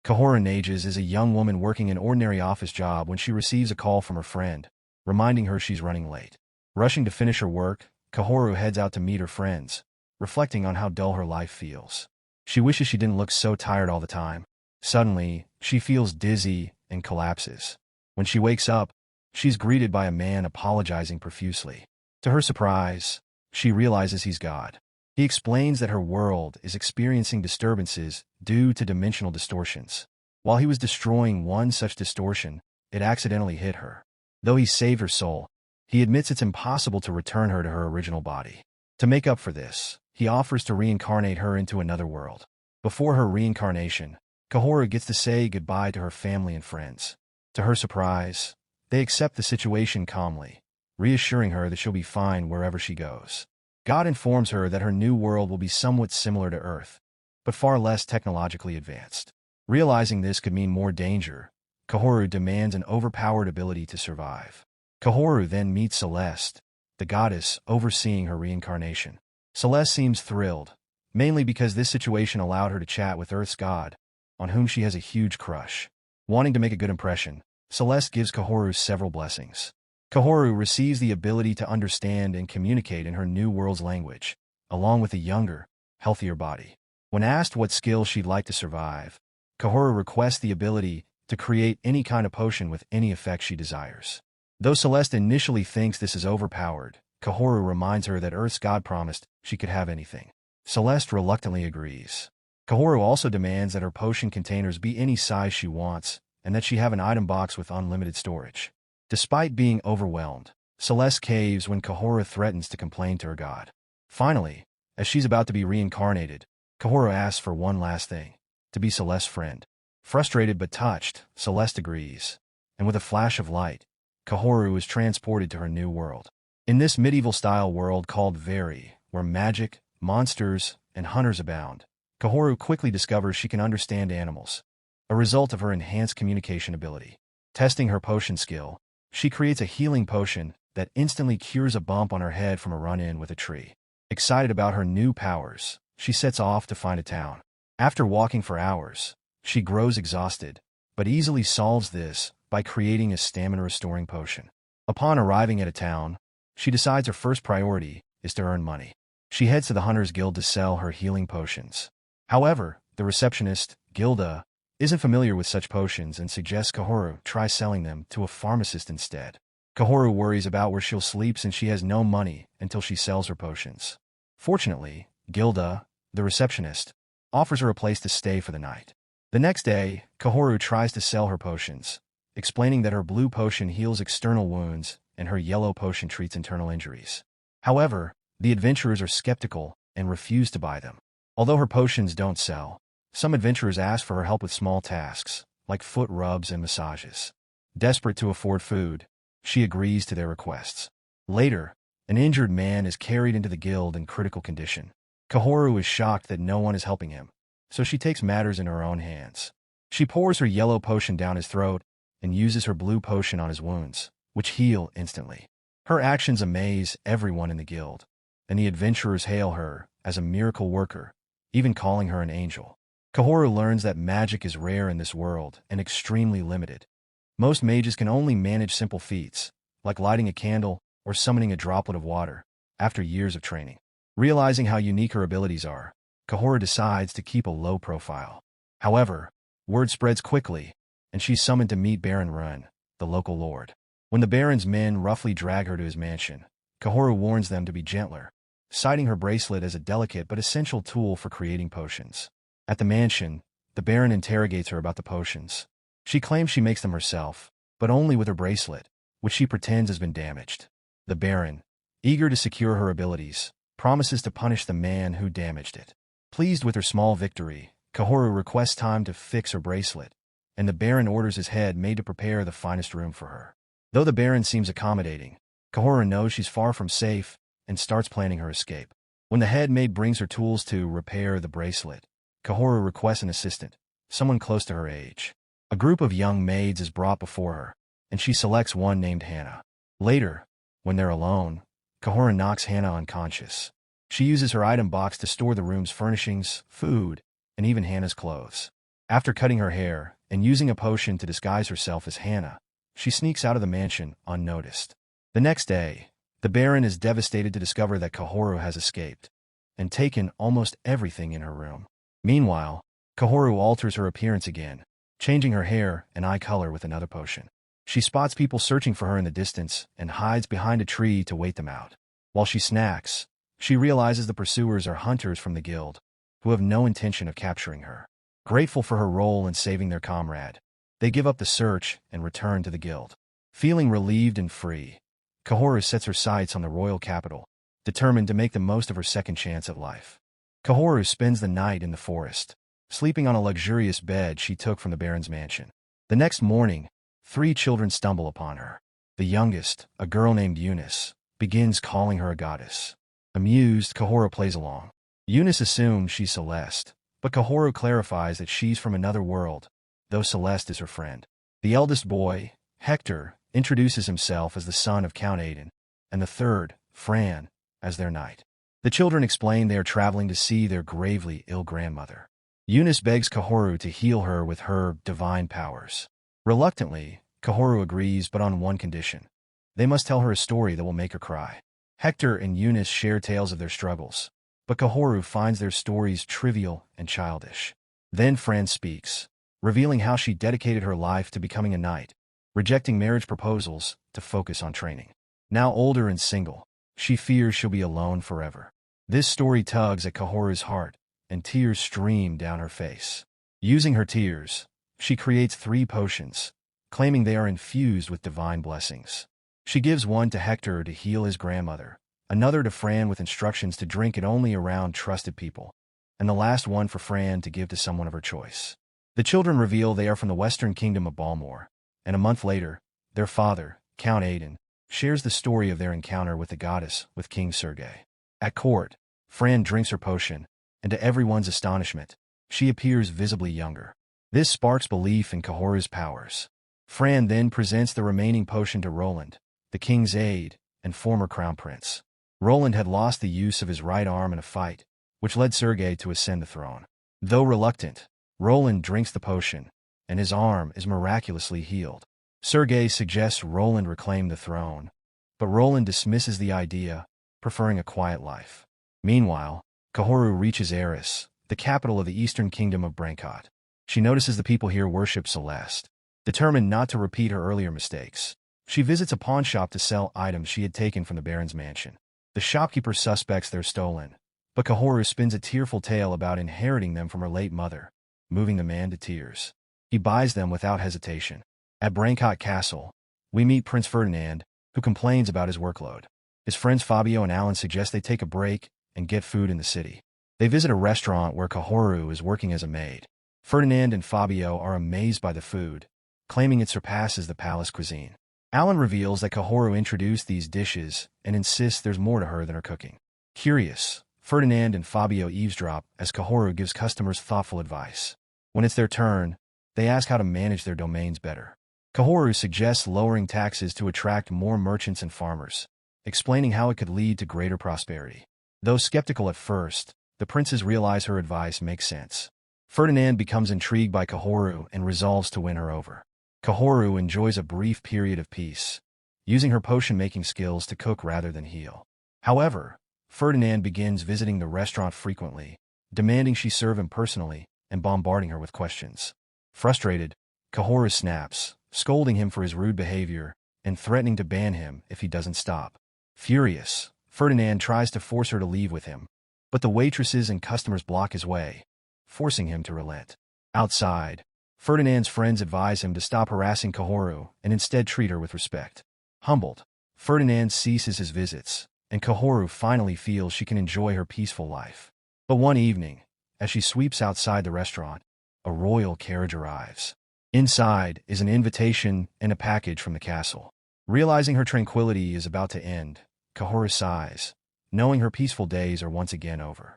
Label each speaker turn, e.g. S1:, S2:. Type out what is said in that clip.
S1: Kahora Nages is a young woman working an ordinary office job when she receives a call from her friend, reminding her she's running late. Rushing to finish her work, Kahoru heads out to meet her friends, reflecting on how dull her life feels. She wishes she didn't look so tired all the time. Suddenly, she feels dizzy and collapses. When she wakes up, she's greeted by a man apologizing profusely. To her surprise, she realizes he's God. He explains that her world is experiencing disturbances due to dimensional distortions. While he was destroying one such distortion, it accidentally hit her. Though he saved her soul, he admits it's impossible to return her to her original body. To make up for this, he offers to reincarnate her into another world. Before her reincarnation, Kahoru gets to say goodbye to her family and friends. To her surprise, they accept the situation calmly, reassuring her that she'll be fine wherever she goes. God informs her that her new world will be somewhat similar to Earth, but far less technologically advanced. Realizing this could mean more danger, Kahoru demands an overpowered ability to survive. Kahoru then meets Celeste, the goddess overseeing her reincarnation. Celeste seems thrilled, mainly because this situation allowed her to chat with Earth's god, on whom she has a huge crush. Wanting to make a good impression, Celeste gives Kahoru several blessings. Kahoru receives the ability to understand and communicate in her new world's language, along with a younger, healthier body. When asked what skill she'd like to survive, Kahoru requests the ability to create any kind of potion with any effect she desires. Though Celeste initially thinks this is overpowered, Kahoru reminds her that Earth's god promised she could have anything. Celeste reluctantly agrees. Kahoru also demands that her potion containers be any size she wants, and that she have an item box with unlimited storage. Despite being overwhelmed, Celeste caves when Kahoru threatens to complain to her god. Finally, as she's about to be reincarnated, Kahoru asks for one last thing: to be Celeste's friend. Frustrated but touched, Celeste agrees, and with a flash of light, Kahoru is transported to her new world. In this medieval-style world called Veri, where magic, monsters, and hunters abound, Kahoru quickly discovers she can understand animals, a result of her enhanced communication ability. Testing her potion skill, she creates a healing potion that instantly cures a bump on her head from a run-in with a tree. Excited about her new powers, she sets off to find a town. After walking for hours, she grows exhausted, but easily solves this by creating a stamina-restoring potion. Upon arriving at a town, she decides her first priority is to earn money. She heads to the Hunters Guild to sell her healing potions. However, the receptionist, Gilda, isn't familiar with such potions and suggests Kahoru try selling them to a pharmacist instead. Kahoru worries about where she'll sleep since she has no money until she sells her potions. Fortunately, Gilda, the receptionist, offers her a place to stay for the night. The next day, Kahoru tries to sell her potions, explaining that her blue potion heals external wounds and her yellow potion treats internal injuries. However, the adventurers are skeptical and refuse to buy them. Although her potions don't sell, some adventurers ask for her help with small tasks, like foot rubs and massages. Desperate to afford food, she agrees to their requests. Later, an injured man is carried into the guild in critical condition. Kahoru is shocked that no one is helping him, so she takes matters in her own hands. She pours her yellow potion down his throat and uses her blue potion on his wounds, which heal instantly. Her actions amaze everyone in the guild, and the adventurers hail her as a miracle worker, even calling her an angel. Kahoru learns that magic is rare in this world and extremely limited. Most mages can only manage simple feats, like lighting a candle or summoning a droplet of water, after years of training. Realizing how unique her abilities are, Kahoru decides to keep a low profile. However, word spreads quickly, and she's summoned to meet Baron Run, the local lord. When the Baron's men roughly drag her to his mansion, Kahoru warns them to be gentler, citing her bracelet as a delicate but essential tool for creating potions. At the mansion, the Baron interrogates her about the potions. She claims she makes them herself, but only with her bracelet, which she pretends has been damaged. The Baron, eager to secure her abilities, promises to punish the man who damaged it. Pleased with her small victory, Kahoru requests time to fix her bracelet, and the Baron orders his head maid to prepare the finest room for her. Though the Baron seems accommodating, Kahoru knows she's far from safe and starts planning her escape. When the head maid brings her tools to repair the bracelet, Kahoru requests an assistant, someone close to her age. A group of young maids is brought before her, and she selects one named Hannah. Later, when they're alone, Kahoru knocks Hannah unconscious. She uses her item box to store the room's furnishings, food, and even Hannah's clothes. After cutting her hair and using a potion to disguise herself as Hannah, she sneaks out of the mansion unnoticed. The next day, the Baron is devastated to discover that Kahoru has escaped and taken almost everything in her room. Meanwhile, Kahoru alters her appearance again, changing her hair and eye color with another potion. She spots people searching for her in the distance and hides behind a tree to wait them out. While she snacks, she realizes the pursuers are hunters from the guild, who have no intention of capturing her. Grateful for her role in saving their comrade, they give up the search and return to the guild. Feeling relieved and free, Kahoru sets her sights on the royal capital, determined to make the most of her second chance at life. Kahoru spends the night in the forest, sleeping on a luxurious bed she took from the Baron's mansion. The next morning, 3 children stumble upon her. The youngest, a girl named Eunice, begins calling her a goddess. Amused, Kahoru plays along. Eunice assumes she's Celeste, but Kahoru clarifies that she's from another world, though Celeste is her friend. The eldest boy, Hector, introduces himself as the son of Count Aiden, and the third, Fran, as their knight. The children explain they are traveling to see their gravely ill grandmother. Eunice begs Kahoru to heal her with her divine powers. Reluctantly, Kahoru agrees, but on one condition. They must tell her a story that will make her cry. Hector and Eunice share tales of their struggles, but Kahoru finds their stories trivial and childish. Then Fran speaks, revealing how she dedicated her life to becoming a knight, rejecting marriage proposals to focus on training. Now older and single, she fears she'll be alone forever. This story tugs at Kahoru's heart, and tears stream down her face. Using her tears, she creates 3 potions, claiming they are infused with divine blessings. She gives one to Hector to heal his grandmother, another to Fran with instructions to drink it only around trusted people, and the last one for Fran to give to someone of her choice. The children reveal they are from the western kingdom of Balmore, and a month later, their father, Count Aiden, shares the story of their encounter with the goddess with King Sergei. At court, Fran drinks her potion, and to everyone's astonishment, she appears visibly younger. This sparks belief in Kahoru's powers. Fran then presents the remaining potion to Roland, the king's aide and former crown prince. Roland had lost the use of his right arm in a fight, which led Sergei to ascend the throne. Though reluctant, Roland drinks the potion, and his arm is miraculously healed. Sergei suggests Roland reclaim the throne, but Roland dismisses the idea, preferring a quiet life. Meanwhile, Kahoru reaches Eris, the capital of the eastern kingdom of Brancott. She notices the people here worship Celeste. Determined not to repeat her earlier mistakes, she visits a pawn shop to sell items she had taken from the Baron's mansion. The shopkeeper suspects they're stolen, but Kahoru spins a tearful tale about inheriting them from her late mother, moving the man to tears. He buys them without hesitation. At Brancott Castle, we meet Prince Ferdinand, who complains about his workload. His friends Fabio and Alan suggest they take a break and get food in the city. They visit a restaurant where Kahoru is working as a maid. Ferdinand and Fabio are amazed by the food, claiming it surpasses the palace cuisine. Alan reveals that Kahoru introduced these dishes and insists there's more to her than her cooking. Curious, Ferdinand and Fabio eavesdrop as Kahoru gives customers thoughtful advice. When it's their turn, they ask how to manage their domains better. Kahoru suggests lowering taxes to attract more merchants and farmers, explaining how it could lead to greater prosperity. Though skeptical at first, the princes realize her advice makes sense. Ferdinand becomes intrigued by Kahoru and resolves to win her over. Kahoru enjoys a brief period of peace, using her potion-making skills to cook rather than heal. However, Ferdinand begins visiting the restaurant frequently, demanding she serve him personally and bombarding her with questions. Frustrated, Kahoru snaps, scolding him for his rude behavior and threatening to ban him if he doesn't stop. Furious, Ferdinand tries to force her to leave with him, but the waitresses and customers block his way, forcing him to relent. Outside, Ferdinand's friends advise him to stop harassing Kahoru and instead treat her with respect. Humbled, Ferdinand ceases his visits, and Kahoru finally feels she can enjoy her peaceful life. But one evening, as she sweeps outside the restaurant, a royal carriage arrives. Inside is an invitation and a package from the castle. Realizing her tranquility is about to end, Kahoru sighs, knowing her peaceful days are once again over.